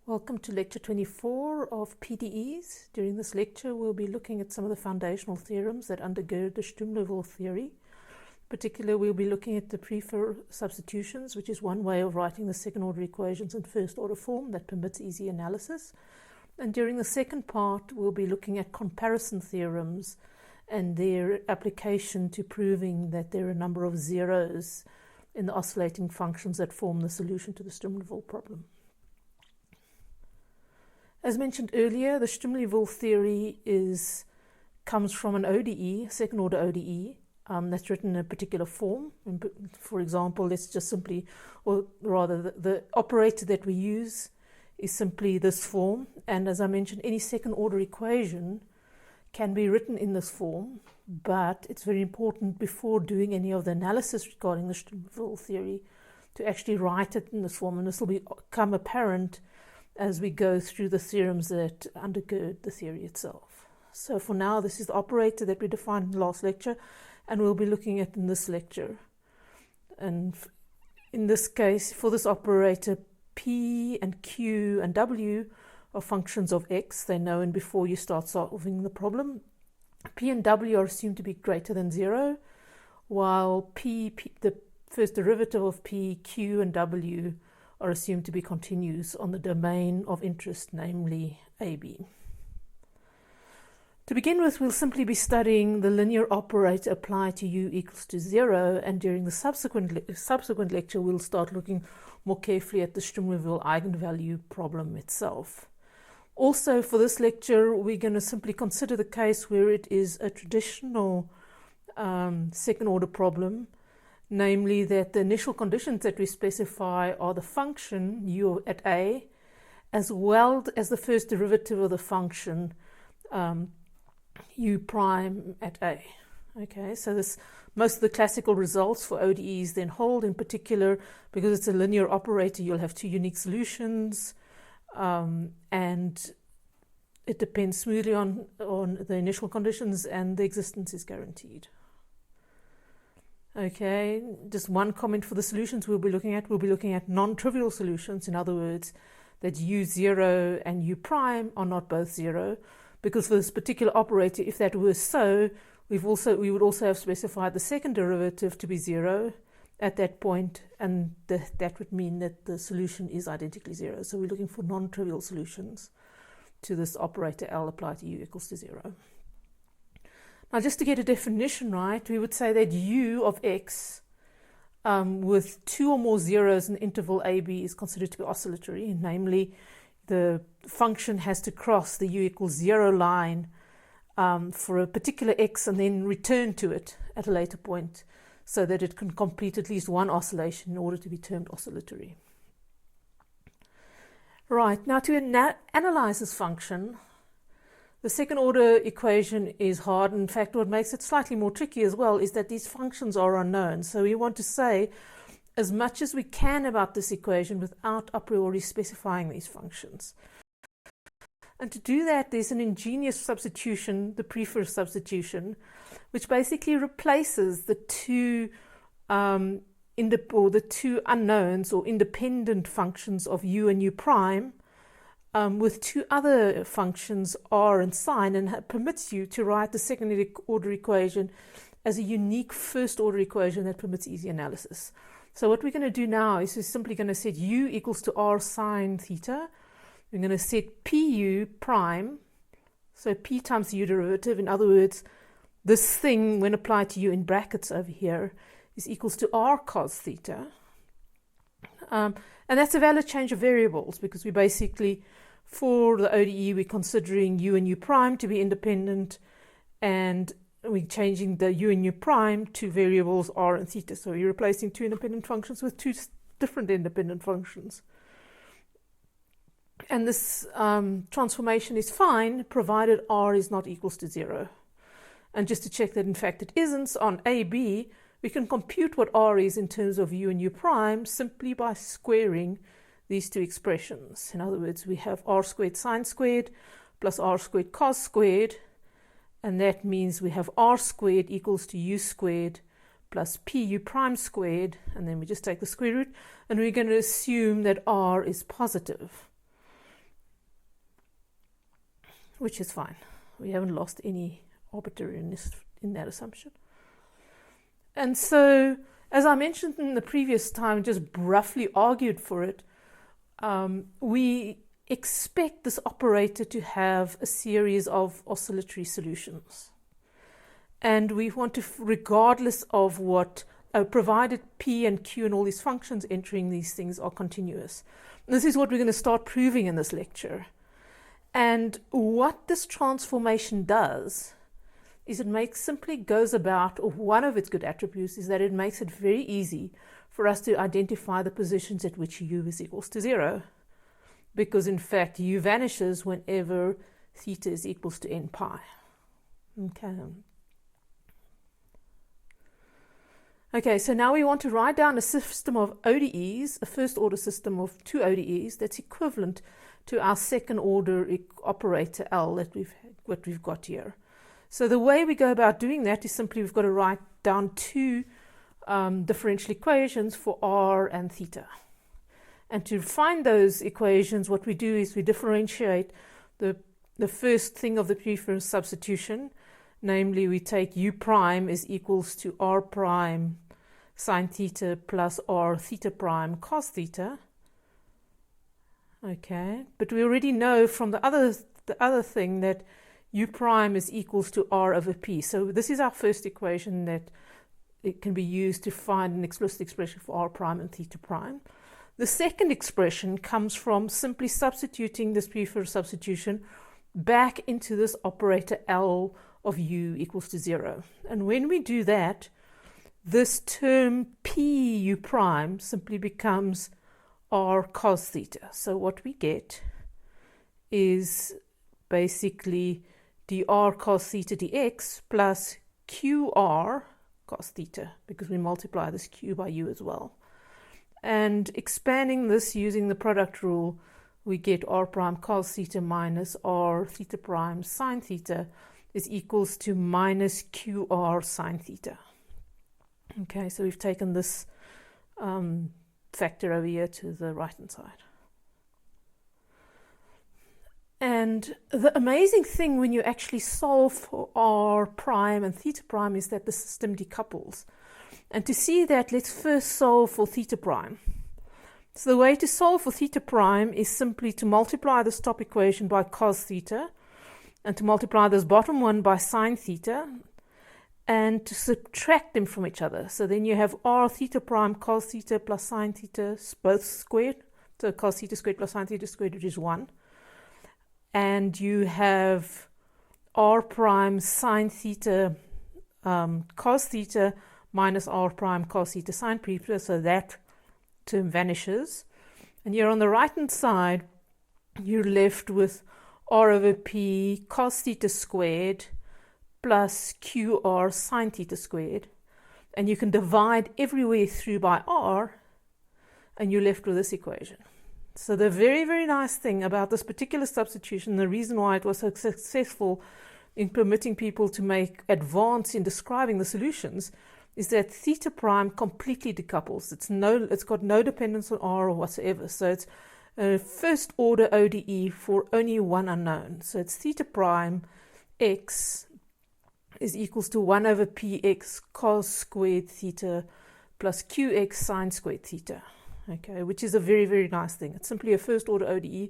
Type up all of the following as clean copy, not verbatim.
Welcome to lecture 24 of PDEs. During this lecture we'll be looking at some of the foundational theorems that undergird the Sturm-Liouville theory. In particular, we'll be looking at the Prufer substitutions, which is one way of writing the second order equations in first order form that permits easy analysis. And during the second part we'll be looking at comparison theorems and their application to proving that there are a number of zeros in the oscillating functions that form the solution to the Sturm-Liouville problem. As mentioned earlier, the Sturm-Liouville theory comes from an ODE, second order ODE, that's written in a particular form. For example, let's just simply, or rather the operator that we use is simply this form. And as I mentioned, any second order equation can be written in this form, but it's very important before doing any of the analysis regarding the Sturm-Liouville theory to actually write it in this form. And this will become apparent as we go through the theorems that undergird the theory itself. So for now, this is the operator that we defined in the last lecture, and we'll be looking at in this lecture. And in this case, for this operator, P and Q and W are functions of X. They're known before you start solving the problem. P and W are assumed to be greater than 0, while P, the first derivative of P, Q and W are assumed to be continuous on the domain of interest, namely AB. To begin with, we'll simply be studying the linear operator applied to U equals to 0, and during the subsequent lecture we'll start looking more carefully at the Sturm-Liouville eigenvalue problem itself. Also, for this lecture we're going to simply consider the case where it is a traditional second order problem, namely that the initial conditions that we specify are the function u at a, as well as the first derivative of the function u prime at a. Okay, so most of the classical results for ODEs then hold. In particular, because it's a linear operator, you'll have two unique solutions, and it depends smoothly on the initial conditions, and the existence is guaranteed. Okay, just one comment for the solutions we'll be looking at non-trivial solutions. In other words, that u0 and u prime are not both 0, because for this particular operator, if that were so, we would also have specified the second derivative to be 0 at that point, and that would mean that the solution is identically 0. So we're looking for non-trivial solutions to this operator L applied to u equals to 0. Now, just to get a definition right, we would say that u of x with two or more zeros in the interval AB is considered to be oscillatory. Namely, the function has to cross the u equals 0 line for a particular x and then return to it at a later point, so that it can complete at least one oscillation in order to be termed oscillatory. Right, now to analyze this function, the second order equation is hard. In fact, what makes it slightly more tricky as well is that these functions are unknown. So we want to say as much as we can about this equation without a priori specifying these functions. And to do that, there's an ingenious substitution, the Prufer substitution, which basically replaces the two unknowns or independent functions of u and u prime with two other functions r and sine, and permits you to write the second order equation as a unique first order equation that permits easy analysis. So what we're going to do now is we're simply going to set u equals to r sine theta. We're going to set pu prime, so p times the u derivative. In other words, this thing, when applied to u in brackets over here, is equals to r cos theta. And that's a valid change of variables, because we basically, for the ODE, we're considering u and u prime to be independent, and we're changing the u and u prime to variables r and theta. So you're replacing two independent functions with two different independent functions. And this transformation is fine, provided r is not equals to 0. And just to check that in fact it isn't, on AB, we can compute what r is in terms of u and u prime simply by squaring these two expressions. In other words, we have r squared sine squared plus r squared cos squared, and that means we have r squared equals to u squared plus pu prime squared, and then we just take the square root, and we're going to assume that r is positive. which is fine. We haven't lost any arbitrariness in that assumption. And so, as I mentioned in the previous time, just roughly argued for it, we expect this operator to have a series of oscillatory solutions. And we want to, regardless of what, provided P and Q and all these functions entering these things are continuous. And this is what we're going to start proving in this lecture. And what this transformation does is it simply goes about, or one of its good attributes is that it makes it very easy for us to identify the positions at which U is equals to 0. Because in fact, U vanishes whenever theta is equals to n pi. Okay, so now we want to write down a system of ODEs, a first order system of 2 ODEs that's equivalent to our second order operator L that we've got here. So the way we go about doing that is simply we've got to write down 2 differential equations for R and theta. And to find those equations, what we do is we differentiate the first thing of the Prufer substitution, namely we take U prime is equals to R prime sine theta plus R theta prime cos theta. Okay, but we already know from the other thing that U prime is equals to R over P. So this is our first equation that it can be used to find an explicit expression for R prime and theta prime. The second expression comes from simply substituting this Prufer substitution back into this operator L of U equals to 0. And when we do that, this term P U prime simply becomes R cos theta. So what we get is basically dr cos theta dx plus qr cos theta, because we multiply this q by u as well. And expanding this using the product rule, we get r prime cos theta minus r theta prime sine theta is equals to minus qr sine theta. Okay, so we've taken this factor over here to the right-hand side. And the amazing thing when you actually solve for r prime and theta prime is that the system decouples. And to see that, let's first solve for theta prime. So the way to solve for theta prime is simply to multiply this top equation by cos theta, and to multiply this bottom one by sine theta, and to subtract them from each other. So then you have r theta prime cos theta plus sine theta both squared. So cos theta squared plus sine theta squared, which is 1. And you have r prime sine theta cos theta minus r prime cos theta sine theta, so that term vanishes. And here on the right-hand side, you're left with r over p cos theta squared plus qr sine theta squared. And you can divide everywhere through by r, and you're left with this equation. So the very, very nice thing about this particular substitution, the reason why it was so successful in permitting people to make advance in describing the solutions, is that theta prime completely decouples. It's got no dependence on r or whatsoever. So it's a first order ODE for only one unknown. So it's theta prime x is equals to 1 over px cos squared theta plus qx sine squared theta. Okay, which is a very, very nice thing. It's simply a first order ODE,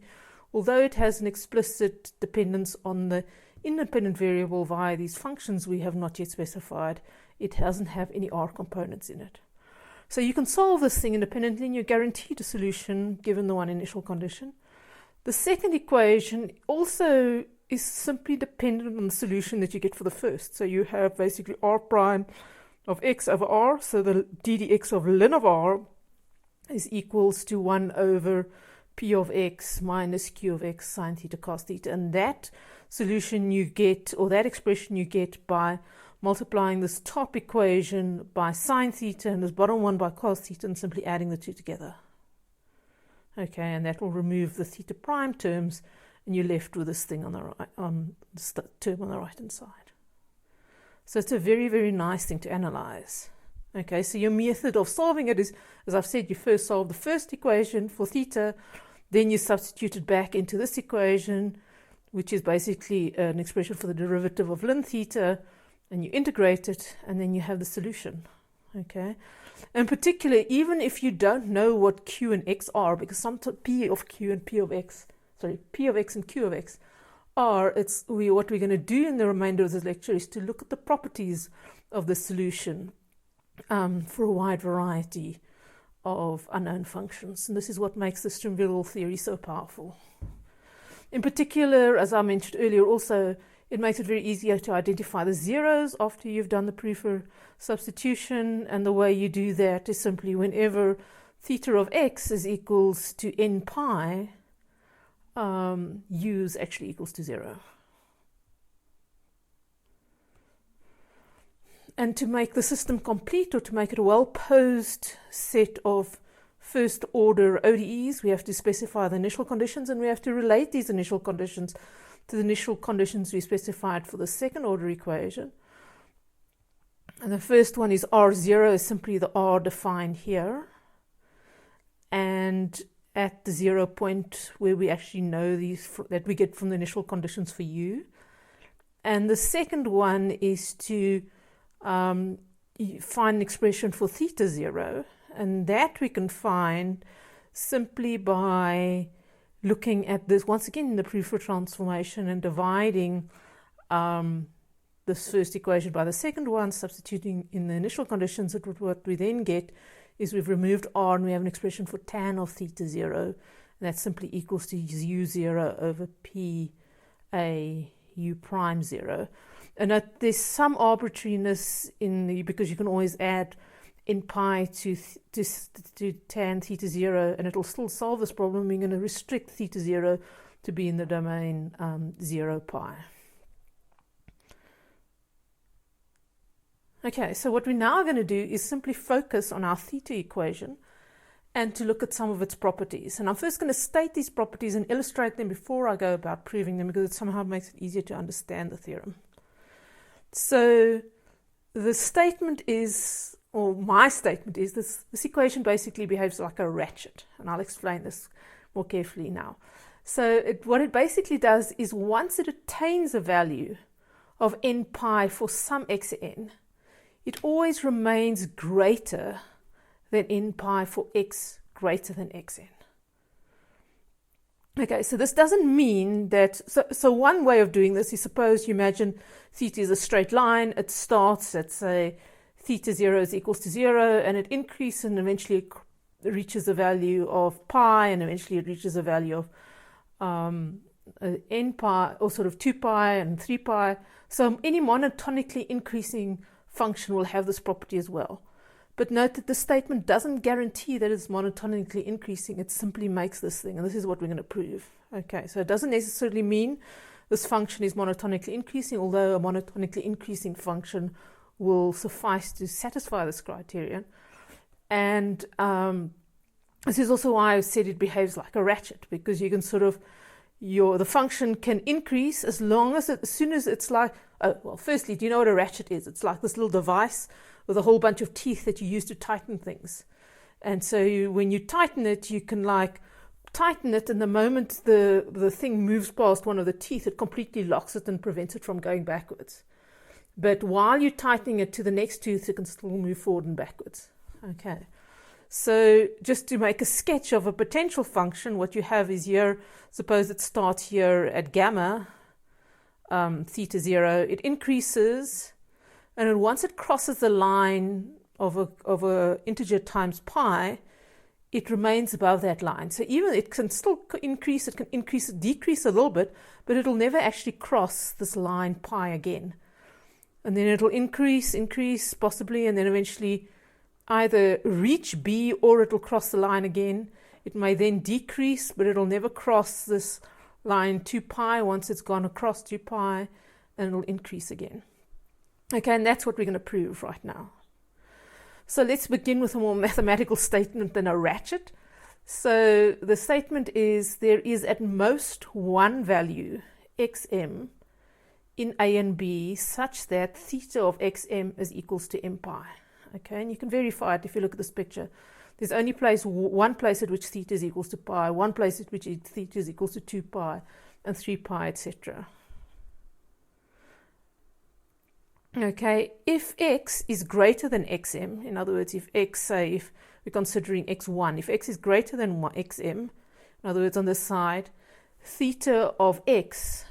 although it has an explicit dependence on the independent variable via these functions we have not yet specified. It doesn't have any R components in it. So you can solve this thing independently and you're guaranteed a solution given the one initial condition. The second equation also is simply dependent on the solution that you get for the first. So you have basically R prime of x over R, so the ddx of ln of R is equals to 1 over p of x minus q of x sine theta cos theta. And that solution you get, or that expression you get by multiplying this top equation by sine theta and this bottom one by cos theta and simply adding the two together. Okay, and that will remove the theta prime terms and you're left with this thing on the right, this term on the right hand side. So it's a very, very nice thing to analyze. Okay, so your method of solving it is, as I've said, you first solve the first equation for theta, then you substitute it back into this equation, which is basically an expression for the derivative of ln theta, and you integrate it, and then you have the solution. Okay. In particular, even if you don't know what Q and X are, because sometimes P of Q and P of X and Q of X are, what we're going to do in the remainder of this lecture is to look at the properties of the solution for a wide variety of unknown functions. And this is what makes the Sturm-Liouville theory so powerful. In particular, as I mentioned earlier, also, it makes it very easier to identify the zeros after you've done the Prufer substitution. And the way you do that is simply whenever theta of x is equals to n pi, u is actually equals to 0. And to make the system complete, or to make it a well-posed set of first-order ODEs, we have to specify the initial conditions, and we have to relate these initial conditions to the initial conditions we specified for the second-order equation. And the first one is R0 is simply the R defined here. And at the 0 point where we actually know these, that we get from the initial conditions for U. And the second one is to find an expression for theta 0. And that we can find simply by looking at this, once again, the Prufer transformation and dividing this first equation by the second one, substituting in the initial conditions. What we then get is we've removed R and we have an expression for tan of theta 0. And that simply equals to U0 over P A U prime 0. And there's some arbitrariness in the, because you can always add n pi to tan theta 0, and it'll still solve this problem. We're going to restrict theta 0 to be in the domain 0 pi. Okay, so what we're now going to do is simply focus on our theta equation and to look at some of its properties. And I'm first going to state these properties and illustrate them before I go about proving them, because it somehow makes it easier to understand the theorem. So the statement is, or my statement is, this equation basically behaves like a ratchet. And I'll explain this more carefully now. So what it basically does is, once it attains a value of n pi for some xn, it always remains greater than n pi for x greater than xn. Okay, so this doesn't mean that, so one way of doing this is, suppose you imagine theta is a straight line. It starts at, say, theta 0 is equals to 0, and it increases and eventually it reaches a value of pi, and eventually it reaches a value of n pi, or sort of 2 pi and 3 pi. So any monotonically increasing function will have this property as well. But note that the statement doesn't guarantee that it's monotonically increasing. It simply makes this thing, and this is what we're going to prove. Okay, so it doesn't necessarily mean this function is monotonically increasing, although a monotonically increasing function will suffice to satisfy this criterion. And this is also why I said it behaves like a ratchet, because you can sort of, the function can increase as long as as soon as it's like, oh, well, firstly, do you know what a ratchet is? It's like this little device with a whole bunch of teeth that you use to tighten things. And so when you tighten it, you can like tighten it, and the moment the thing moves past one of the teeth, it completely locks it and prevents it from going backwards. But while you're tightening it to the next tooth, it can still move forward and backwards. Okay. So just to make a sketch of a potential function, what you have is here, suppose it starts here at gamma, theta 0, it increases, and then once it crosses the line of a integer times pi, it remains above that line. So even it can still increase, it can decrease a little bit, but it'll never actually cross this line pi again. And then it'll increase possibly, and then eventually either reach B or it'll cross the line again. It may then decrease, but it'll never cross this line 2 pi once it's gone across 2 pi, and it'll increase again. Okay, and that's what we're going to prove right now. So let's begin with a more mathematical statement than a ratchet. So the statement is, there is at most one value, xm, in A and B such that theta of xm is equals to m pi. Okay, and you can verify it if you look at this picture. There's only one place at which theta is equals to pi, one place at which theta is equals to 2 pi, and 3 pi, etc. Okay, if x is greater than xm, in other words, if x, say, if we're considering x1, if x is greater than xm, in other words, on this side, theta of x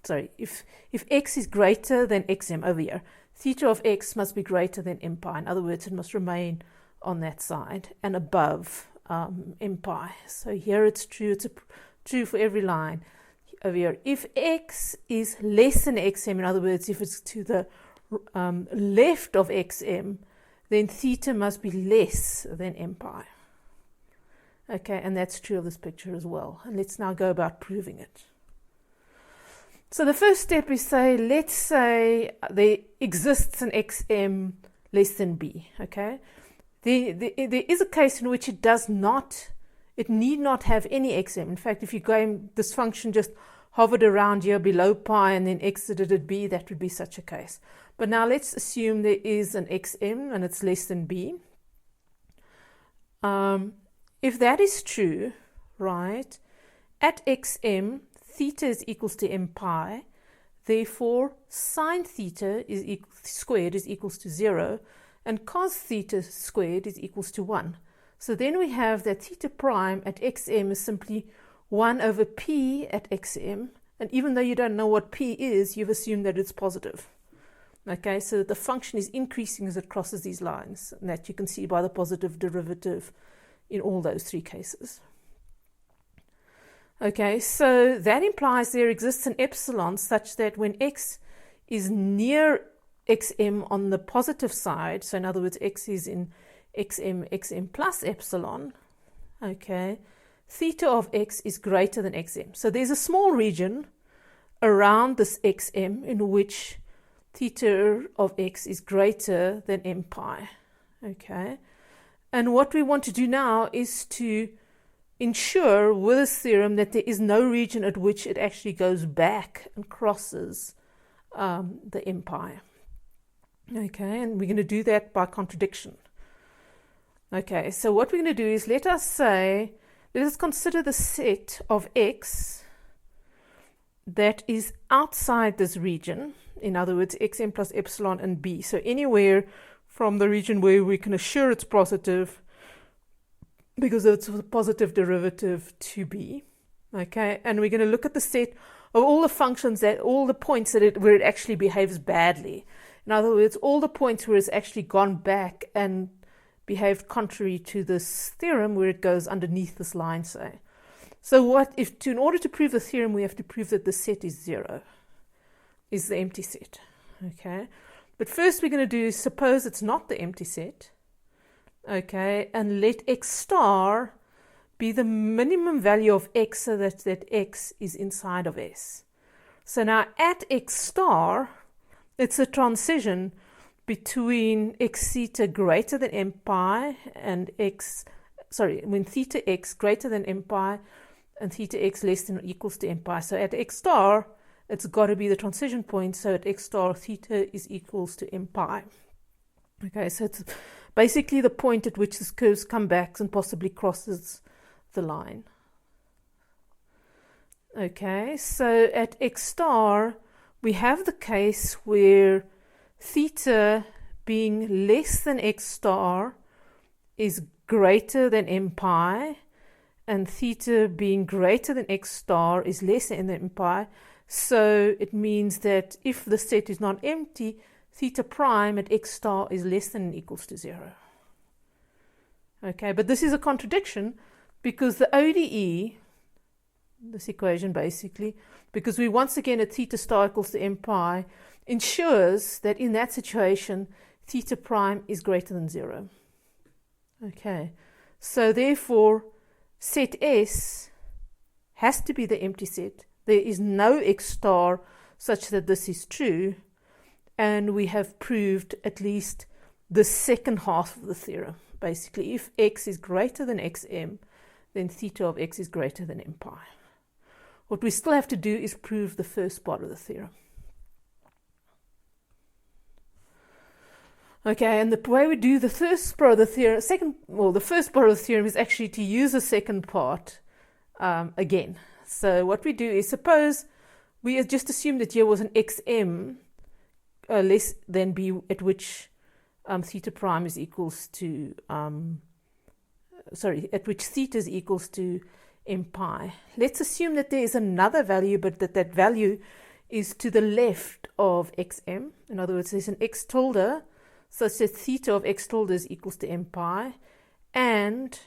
if x is greater than xm over here, theta of x must be greater than m pi. In other words, it must remain on that side and above m pi. So here it's true. It's true for every line over here. If x is less than xm, in other words, if it's to the left of xm, then theta must be less than m pi. Okay, and that's true of this picture as well. And let's now go about proving it. So the first step is let's say there exists an xm less than b. Okay, there is a case in which it need not have any xm. In fact, if this function just hovered around here below pi and then exited at b, that would be such a case. But now let's assume there is an xm and it's less than b. If that is true, right, at xm, theta is equals to m pi, therefore sine theta squared is equals to 0, and cos theta squared is equals to 1. So then we have that theta prime at xm is simply 1 over p at xm, and even though you don't know what p is, you've assumed that it's positive. Okay, so the function is increasing as it crosses these lines, and that you can see by the positive derivative in all those 3 cases. Okay, so that implies there exists an epsilon such that when x is near xm on the positive side, so in other words, x is in xm plus epsilon, okay, theta of x is greater than xm. So there's a small region around this xm in which theta of x is greater than m pi, okay. And what we want to do now is to ensure with this theorem that there is no region at which it actually goes back and crosses the m pi. Okay, and we're going to do that by contradiction. Okay, so what we're going to do is let us consider the set of x that is outside this region, in other words, xm plus epsilon and b. So anywhere from the region where we can assure it's positive, because it's a positive derivative to b. Okay, and we're going to look at the set of all the functions all the points where it actually behaves badly. In other words, all the points where it's actually gone back and behaved contrary to this theorem, where it goes underneath this line, say. So in order to prove the theorem, we have to prove that the set is 0, is the empty set. Okay, but first we're going to do, suppose it's not the empty set. Okay, and let x star be the minimum value of x so that x is inside of S. So now at x star, it's a transition between x theta greater than m pi and when theta x greater than m pi and theta x less than or equals to m pi. So at x star, it's got to be the transition point. So at x star, theta is equals to m pi. Okay, so it's basically the point at which this curve comes back and possibly crosses the line. Okay, so at x star, we have the case where theta being less than x star is greater than m pi, and theta being greater than x star is less than m pi. So it means that if the set is not empty, theta prime at x star is less than or equals to 0. Okay, but this is a contradiction because the ODE, this equation basically, because we once again at theta star equals to m pi, ensures that in that situation, theta prime is greater than 0. Okay, so therefore, set S has to be the empty set. There is no x star such that this is true, and we have proved at least the second half of the theorem. Basically, if x is greater than xm, then theta of x is greater than m pi. What we still have to do is prove the first part of the theorem. Okay, and the way we do the first part of the theorem, the first part of the theorem is actually to use the second part again. So what we do is, suppose we just assume that here was an xm less than b at which theta prime is equals to, at which theta is equals to m pi. Let's assume that there is another value, but that value is to the left of xm. In other words, there's an x tilde such that theta of x tilde is equals to m pi, and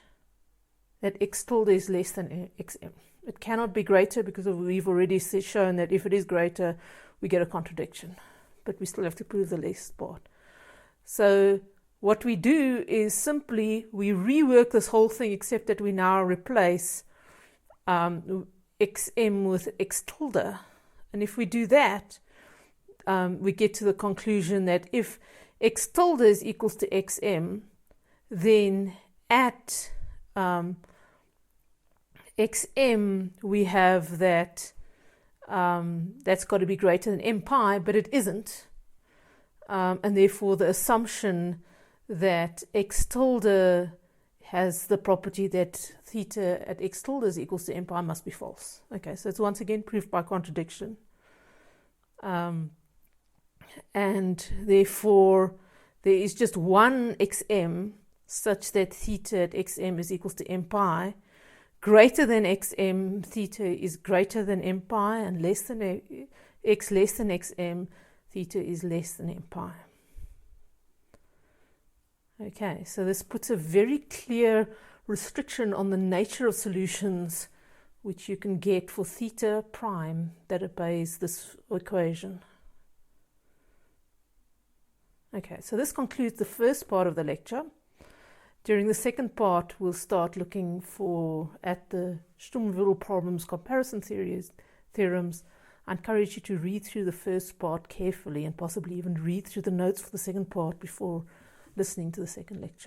that x tilde is less than xm. It cannot be greater because we've already shown that if it is greater, we get a contradiction. But we still have to prove the less part. So what we do is simply we rework this whole thing, except that we now replace xm with x tilde. And if we do that, we get to the conclusion that if x tilde is equals to xm, then at xm we have that that's got to be greater than m pi, but it isn't. And therefore the assumption that x tilde has the property that theta at x tilde is equals to m pi must be false. Okay, so it's once again proof by contradiction. And therefore there is just one xm such that theta at xm is equals to m pi. Greater than xm, theta is greater than m pi, and less than x less than xm, theta is less than m pi. Okay, so this puts a very clear restriction on the nature of solutions which you can get for theta prime that obeys this equation. Okay, so this concludes the first part of the lecture. During the second part, we'll start looking at the Sturm-Liouville problems, comparison theorems. I encourage you to read through the first part carefully and possibly even read through the notes for the second part before listening to the second lecture.